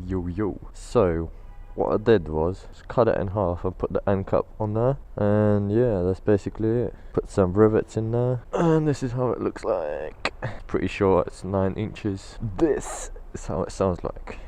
Yo. So what I did was just cut it in half and put the end cap on there, and yeah, that's basically it. Put some rivets in there, and this is how it looks like. Pretty sure it's 9 inches. This is how it sounds like.